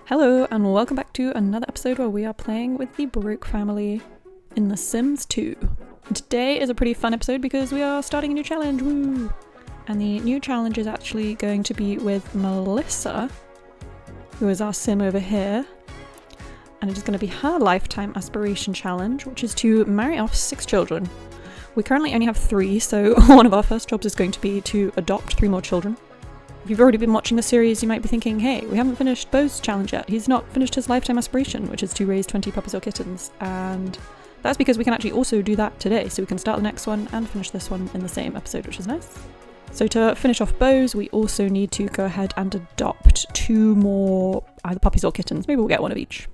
Hello and welcome back to another episode where we are playing with the Broke family in The Sims 2. And today is a pretty fun episode because we are starting a new challenge, woo! And the new challenge is actually going to be with Melissa, who is our sim over here. And it is going to be her lifetime aspiration challenge, which is to marry off 6 children. We currently only have 3, so one of our first jobs is going to be to adopt 3 more children. If you've already been watching the series, you might be thinking, hey, we haven't finished Beau's challenge yet. He's not finished his lifetime aspiration, which is to raise 20 puppies or kittens. And that's because we can actually also do that today. So we can start the next one and finish this one in the same episode, which is nice. So to finish off Beau's, we also need to go ahead and adopt 2 more either puppies or kittens. Maybe we'll get one of each.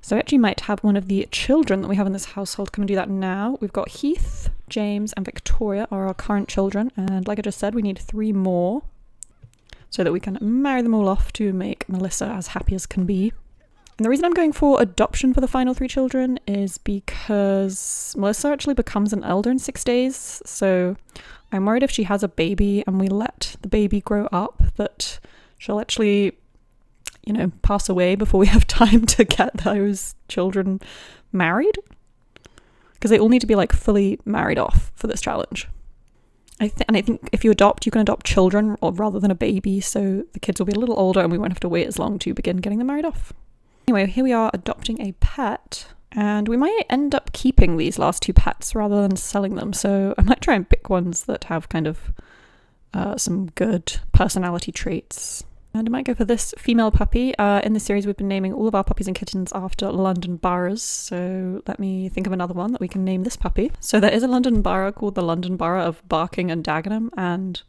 So I actually might have one of the children that we have in this household come and do that now. We've got Heath, James, and Victoria are our current children. And like I just said, we need 3 more, so that we can marry them all off to make Melissa as happy as can be. And the reason I'm going for adoption for the final 3 children is because Melissa actually becomes an elder in 6 days, so I'm worried if she has a baby and we let the baby grow up that she'll actually, pass away before we have time to get those children married. Because they all need to be fully married off for this challenge. I think if you adopt, you can adopt children rather than a baby, so the kids will be a little older and we won't have to wait as long to begin getting them married off. Anyway, here we are adopting a pet, and we might end up keeping these last 2 pets rather than selling them, so I might try and pick ones that have kind of some good personality traits. And I might go for this female puppy. In this series, we've been naming all of our puppies and kittens after London boroughs. So let me think of another one that we can name this puppy. So there is a London borough called the London Borough of Barking and Dagenham. And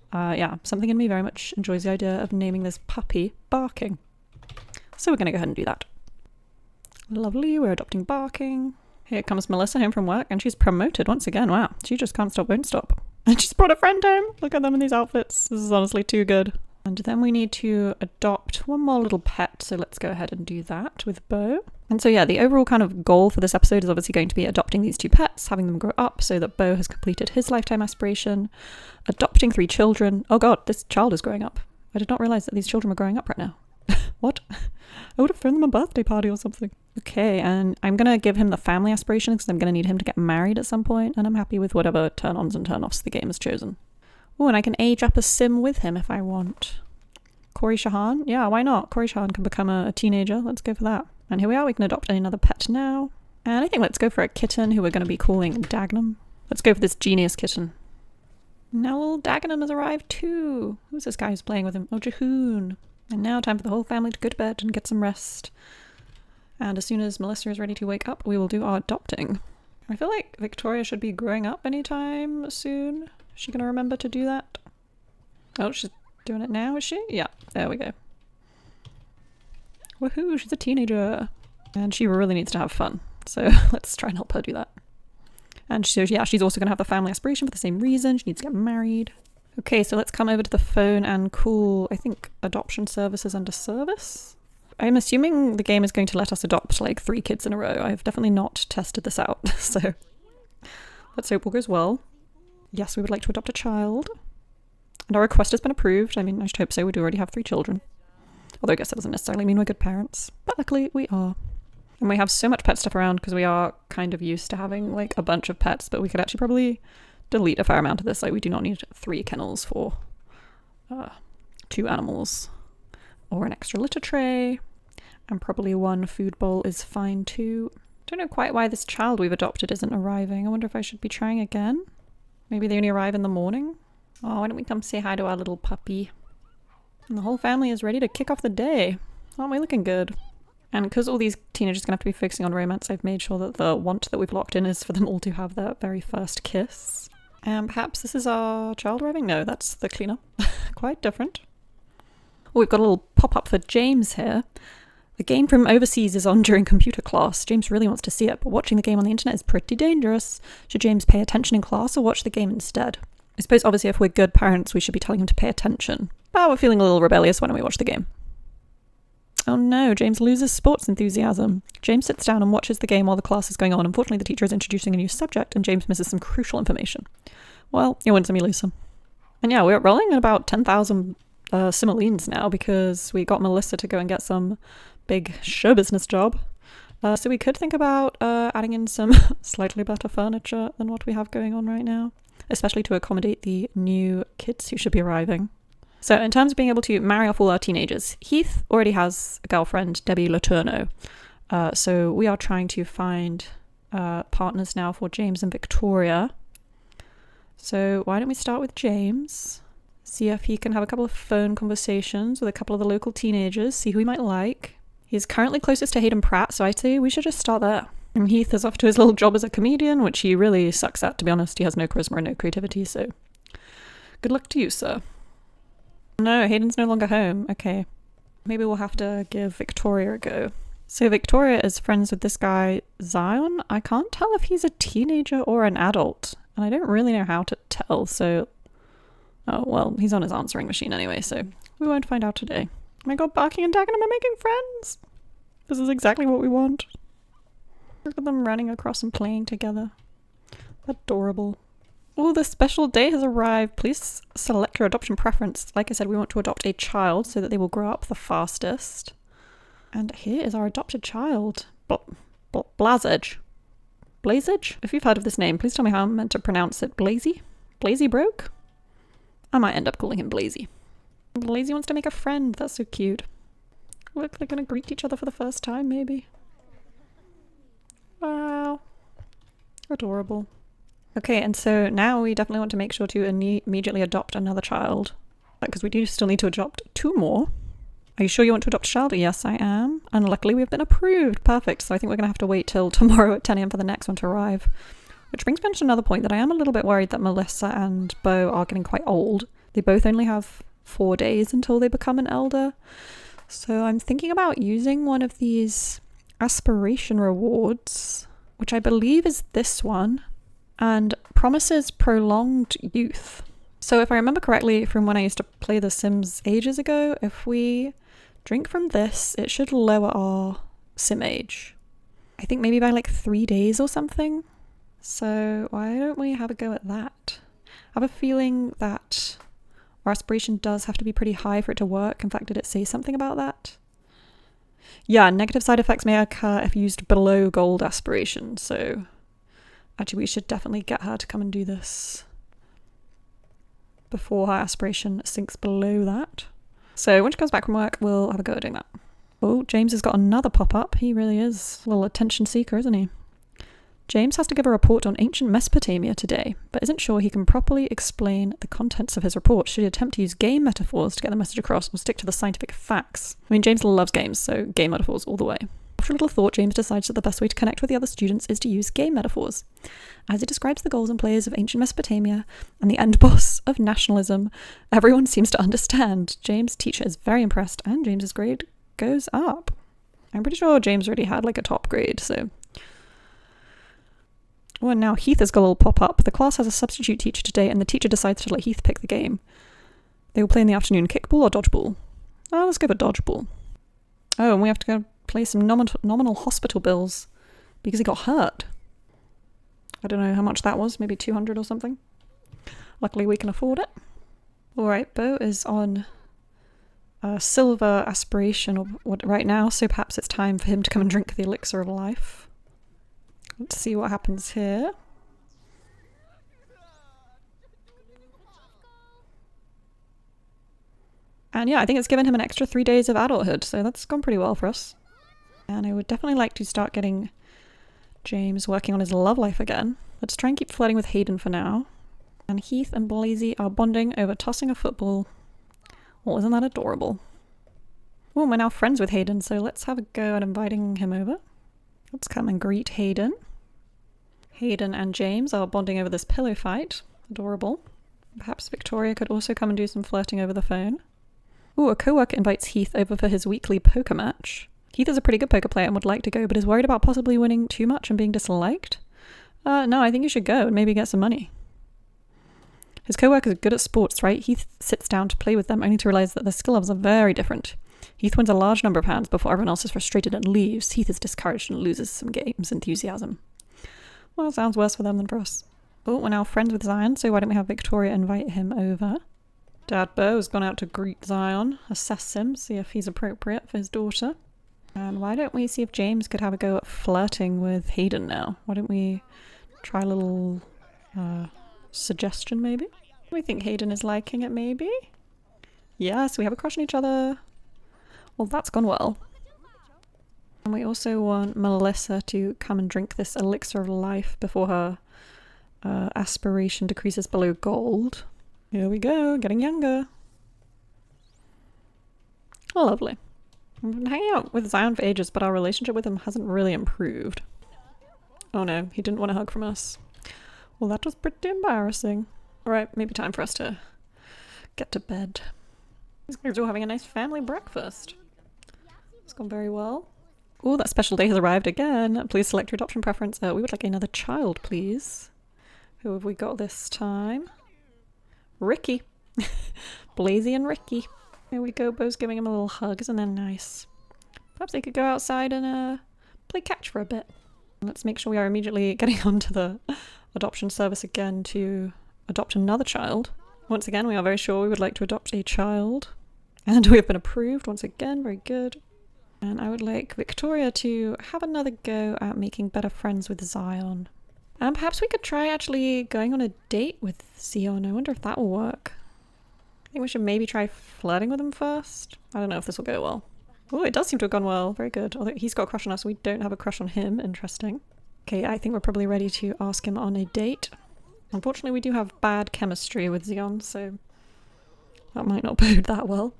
something in me very much enjoys the idea of naming this puppy Barking. So we're going to go ahead and do that. Lovely, we're adopting Barking. Here comes Melissa home from work and she's promoted once again. Wow, she just can't stop, won't stop. And she's brought a friend home. Look at them in these outfits. This is honestly too good. And then we need to adopt one more little pet, so let's go ahead and do that with Beau. And so the overall kind of goal for this episode is obviously going to be adopting these 2 pets, having them grow up so that Beau has completed his lifetime aspiration, adopting 3 children. Oh god, this child is growing up. I did not realise that these children were growing up right now. What? I would have thrown them a birthday party or something. Okay, and I'm going to give him the family aspiration because I'm going to need him to get married at some point, and I'm happy with whatever turn-ons and turn-offs the game has chosen. Oh, and I can age up a sim with him if I want. Corey Shahan? Yeah, why not? Corey Shahan can become a teenager. Let's go for that. And here we are. We can adopt another pet now. And I think let's go for a kitten who we're going to be calling Dagenham. Let's go for this genius kitten. Now little Dagenham has arrived too. Who's this guy who's playing with him? Oh, Jehoon. And now time for the whole family to go to bed and get some rest. And as soon as Melissa is ready to wake up, we will do our adopting. I feel like Victoria should be growing up anytime soon. Is she going to remember to do that? Oh, she's doing it now, is she? Yeah, there we go. Woohoo, she's a teenager. And she really needs to have fun. So let's try and help her do that. And so, she's also going to have the family aspiration for the same reason. She needs to get married. Okay, so let's come over to the phone and call, I think, adoption services under service. I'm assuming the game is going to let us adopt 3 kids in a row. I've definitely not tested this out. So let's hope all goes well. Yes, we would like to adopt a child. And our request has been approved. I mean, I should hope so. We do already have 3 children. Although I guess that doesn't necessarily mean we're good parents. But luckily, we are. And we have so much pet stuff around because we are kind of used to having, a bunch of pets. But we could actually probably delete a fair amount of this. We do not need 3 kennels for 2 animals. Or an extra litter tray. And probably 1 food bowl is fine too. Don't know quite why this child we've adopted isn't arriving. I wonder if I should be trying again. Maybe they only arrive in the morning? Oh, why don't we come say hi to our little puppy? And the whole family is ready to kick off the day. Aren't we looking good? And because all these teenagers are going to have to be focusing on romance, I've made sure that the want that we've locked in is for them all to have their very first kiss. And perhaps this is our child arriving? No, that's the cleaner. Quite different. Oh, we've got a little pop-up for James here. The game from overseas is on during computer class. James really wants to see it, but watching the game on the internet is pretty dangerous. Should James pay attention in class or watch the game instead? I suppose obviously if we're good parents, we should be telling him to pay attention. But we're feeling a little rebellious. Why don't we watch the game? Oh no, James loses sports enthusiasm. James sits down and watches the game while the class is going on. Unfortunately, the teacher is introducing a new subject and James misses some crucial information. Well, you win some, you lose some. And yeah, we're rolling at about 10,000 simoleons now because we got Melissa to go and get some big show business job. So we could think about adding in some slightly better furniture than what we have going on right now, especially to accommodate the new kids who should be arriving. So in terms of being able to marry off all our teenagers, Heath already has a girlfriend, Debbie Letourneau. So we are trying to find partners now for James and Victoria. So why don't we start with James? See if he can have a couple of phone conversations with a couple of the local teenagers, see who he might like. He's currently closest to Hayden Pratt, so I'd say we should just start there. And Heath is off to his little job as a comedian, which he really sucks at, to be honest. He has no charisma and no creativity, so good luck to you, sir. No, Hayden's no longer home. Okay. Maybe we'll have to give Victoria a go. So Victoria is friends with this guy, Zion. I can't tell if he's a teenager or an adult, and I don't really know how to tell, so... Oh, well, he's on his answering machine anyway, so we won't find out today. Oh my god, Barking and Dagenham are making friends! This is exactly what we want. Look at them running across and playing together. Adorable. Oh, the special day has arrived. Please select your adoption preference. Like I said, we want to adopt a child so that they will grow up the fastest. And here is our adopted child. Blazage. Blazage? If you've heard of this name, please tell me how I'm meant to pronounce it. Blazy? Blazy Broke? I might end up calling him Blazy. Blazy wants to make a friend. That's so cute. Look, they're gonna greet each other for the first time, maybe. Wow. Adorable. Okay, and so now we definitely want to make sure to immediately adopt another child. Because we do still need to adopt 2 more. Are you sure you want to adopt a child? Yes, I am. And luckily we've been approved. Perfect. So I think we're going to have to wait till tomorrow at 10 a.m. for the next one to arrive. Which brings me on to another point that I am a little bit worried that Melissa and Beau are getting quite old. They both only have 4 days until they become an elder. So I'm thinking about using one of these aspiration rewards, which I believe is this one, and promises prolonged youth. So if I remember correctly from when I used to play The Sims ages ago, if we drink from this, it should lower our sim age. I think maybe by like 3 days or something. So why don't we have a go at that? I have a feeling that our aspiration does have to be pretty high for it to work. In fact, did it say something about that? Yeah, negative side effects may occur if used below gold aspiration. So actually we should definitely get her to come and do this before her aspiration sinks below that. So when she comes back from work, we'll have a go at doing that. Oh, James has got another pop-up. He really is a little attention seeker, isn't he? James has to give a report on ancient Mesopotamia today, but isn't sure he can properly explain the contents of his report. Should he attempt to use game metaphors to get the message across or stick to the scientific facts? I mean, James loves games, so game metaphors all the way. After a little thought, James decides that the best way to connect with the other students is to use game metaphors. As he describes the goals and players of ancient Mesopotamia and the end boss of nationalism, everyone seems to understand. James' teacher is very impressed and James's grade goes up. I'm pretty sure James already had like a top grade, so... Oh, and now Heath has got a little pop-up. The class has a substitute teacher today and the teacher decides to let Heath pick the game. They will play in the afternoon kickball or dodgeball. Oh, let's go for dodgeball. Oh, and we have to go play some nominal hospital bills because he got hurt. I don't know how much that was, maybe 200 or something. Luckily we can afford it. Alright, Beau is on a silver aspiration or what right now, so perhaps it's time for him to come and drink the elixir of life. Let's see what happens here. And yeah, I think it's given him an extra 3 days of adulthood, so that's gone pretty well for us. And I would definitely like to start getting James working on his love life again. Let's try and keep flirting with Hayden for now. And Heath and Blazy are bonding over tossing a football. Well, isn't that adorable? Oh, we're now friends with Hayden, so let's have a go at inviting him over. Let's come and greet Hayden. Hayden and James are bonding over this pillow fight. Adorable. Perhaps Victoria could also come and do some flirting over the phone. Ooh, a co-worker invites Heath over for his weekly poker match. Heath is a pretty good poker player and would like to go, but is worried about possibly winning too much and being disliked. No, I think you should go and maybe get some money. His co-worker is good at sports, right? Heath sits down to play with them, only to realise that their skill levels are very different. Heath wins a large number of hands before everyone else is frustrated and leaves. Heath is discouraged and loses some games enthusiasm. Well, it sounds worse for them than for us. Oh, we're now friends with Zion, so why don't we have Victoria invite him over? Dad Beau has gone out to greet Zion, assess him, see if he's appropriate for his daughter. And why don't we see if James could have a go at flirting with Hayden now? Why don't we try a little suggestion maybe? We think Hayden is liking it maybe? Yes, we have a crush on each other. Well, that's gone well. And we also want Melissa to come and drink this elixir of life before her aspiration decreases below gold. Here we go, getting younger. Oh, lovely. I've been hanging out with Zion for ages, but our relationship with him hasn't really improved. Oh no, he didn't want a hug from us. Well, that was pretty embarrassing. Alright, maybe time for us to get to bed. These guys are all having a nice family breakfast. It's gone very well. Oh, that special day has arrived again. Please select your adoption preference. We would like another child, please. Who have we got this time? Ricky. Blazy and Ricky. Here we go, Bo's giving him a little hug. Isn't that nice? Perhaps they could go outside and play catch for a bit. Let's make sure we are immediately getting onto the adoption service again to adopt another child. Once again, we are very sure we would like to adopt a child. And we have been approved once again. Very good. And I would like Victoria to have another go at making better friends with Zion. And perhaps we could try actually going on a date with Zion. I wonder if that will work. I think we should maybe try flirting with him first. I don't know if this will go well. Oh, it does seem to have gone well. Very good. Although he's got a crush on us, we don't have a crush on him. Interesting. Okay, I think we're probably ready to ask him on a date. Unfortunately, we do have bad chemistry with Zion, so that might not bode that well.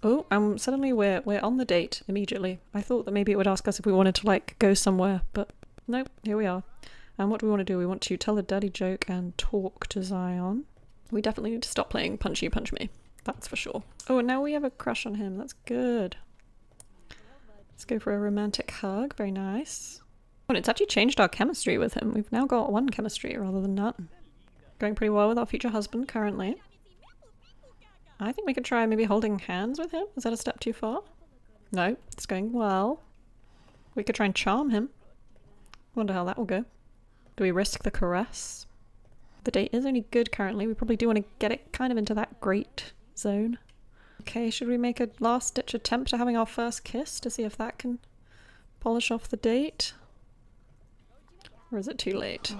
Oh, suddenly we're on the date immediately. I thought that maybe it would ask us if we wanted to like go somewhere, but nope, here we are. And what do we want to do? We want to tell a dirty joke and talk to Zion. We definitely need to stop playing Punch You, Punch Me. That's for sure. Oh, and now we have a crush on him. That's good. Let's go for a romantic hug. Very nice. Oh, and it's actually changed our chemistry with him. We've now got one chemistry rather than none. Going pretty well with our future husband currently. I think we could try maybe holding hands with him. Is that a step too far? No, it's going well. We could try and charm him. Wonder how that will go. Do we risk the caress? The date is only good currently. We probably do want to get it kind of into that great zone. Okay, should we make a last-ditch attempt at having our first kiss to see if that can polish off the date? Or is it too late?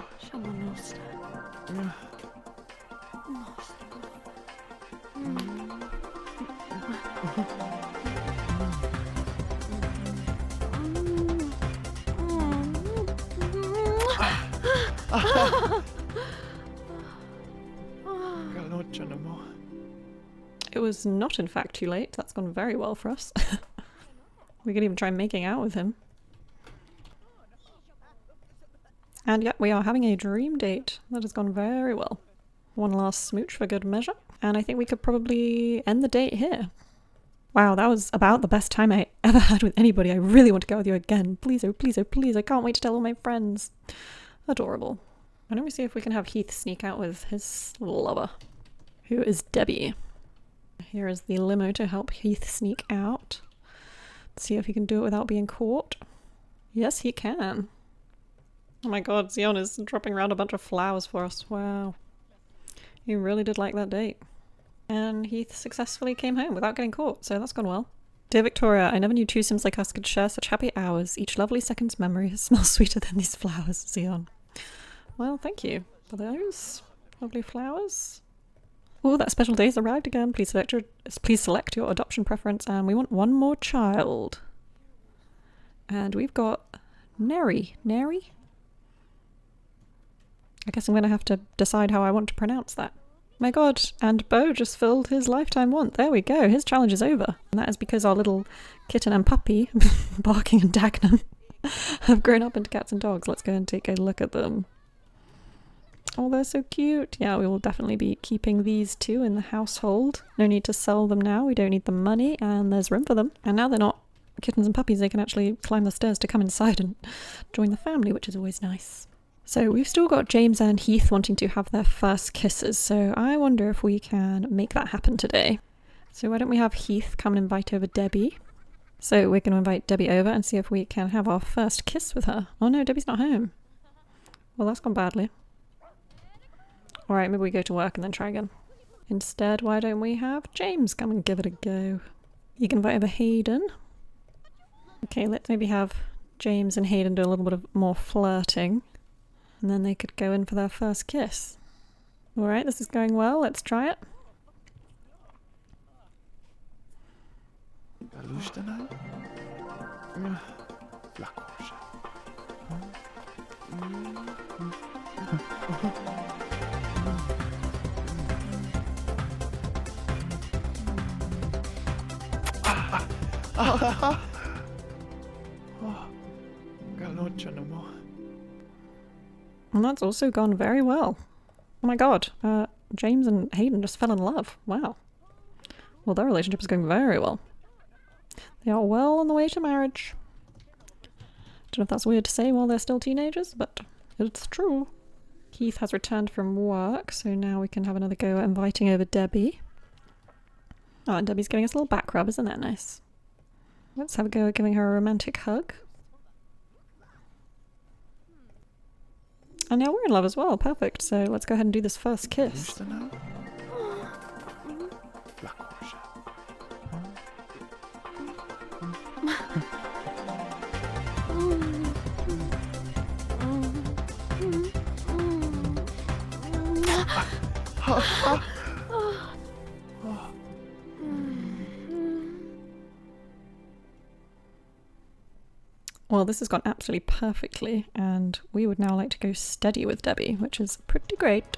It was not in fact too late. That's gone very well for us. We could even try making out with him. And yet we are having a dream date. That has gone very well. One last smooch for good measure. And I think we could probably end the date here. Wow, that was about the best time I ever had with anybody. I really want to go with you again. Please, oh please, oh please. I can't wait to tell all my friends. Adorable. Why don't we see if we can have Heath sneak out with his lover, who is Debbie. Here is the limo to help Heath sneak out. Let's see if he can do it without being caught. Yes, he can. Oh my god, Zion is dropping around a bunch of flowers for us. Wow. He really did like that date. And Heath successfully came home without getting caught, so that's gone well. Dear Victoria, I never knew two Sims like us could share such happy hours. Each lovely second's memory smells sweeter than these flowers, Zion. Well, thank you for those lovely flowers. Oh, that special day has arrived again. Please select your adoption preference, and we want one more child. And we've got Neri. Neri? I guess I'm going to have to decide how I want to pronounce that. My god, and Bo just filled his lifetime want. There we go, his challenge is over. And that is because our little kitten and puppy, Barking and Dagenham, have grown up into cats and dogs. Let's go and take a look at them. Oh, they're so cute. Yeah, we will definitely be keeping these two in the household. No need to sell them now. We don't need the money, and there's room for them. And now they're not kittens and puppies. They can actually climb the stairs to come inside and join the family, which is always nice. So we've still got James and Heath wanting to have their first kisses. So I wonder if we can make that happen today. So why don't we have Heath come and invite over Debbie? So we're going to invite Debbie over and see if we can have our first kiss with her. Oh no, Debbie's not home. Well, that's gone badly. Alright, maybe we go to work and then try again. Instead, why don't we have James come and give it a go? You can invite over Hayden. Okay, let's maybe have James and Hayden do a little bit of more flirting. And then they could go in for their first kiss. Alright, this is going well. Let's try it. And that's also gone very well. Oh my god, James and Hayden just fell in love. Wow. Well, their relationship is going very well. They are well on the way to marriage. Don't know if that's weird to say while they're still teenagers, but it's true. Keith has returned from work, so now we can have another go at inviting over Debbie. Oh, and Debbie's giving us a little back rub, isn't that nice? Let's have a go at giving her a romantic hug. And now we're in love as well, perfect. So let's go ahead and do this first kiss. Well, this has gone absolutely perfectly, and we would now like to go steady with Debbie, which is pretty great.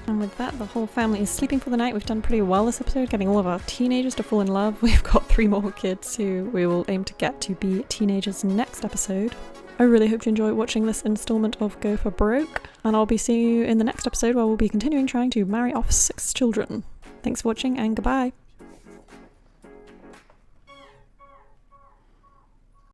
And with that, the whole family is sleeping for the night. We've done pretty well this episode, getting all of our teenagers to fall in love. We've got 3 more kids who we will aim to get to be teenagers next episode. I really hope you enjoy watching this installment of Go for Broke, and I'll be seeing you in the next episode where we'll be continuing trying to marry off 6 children. Thanks for watching, and goodbye!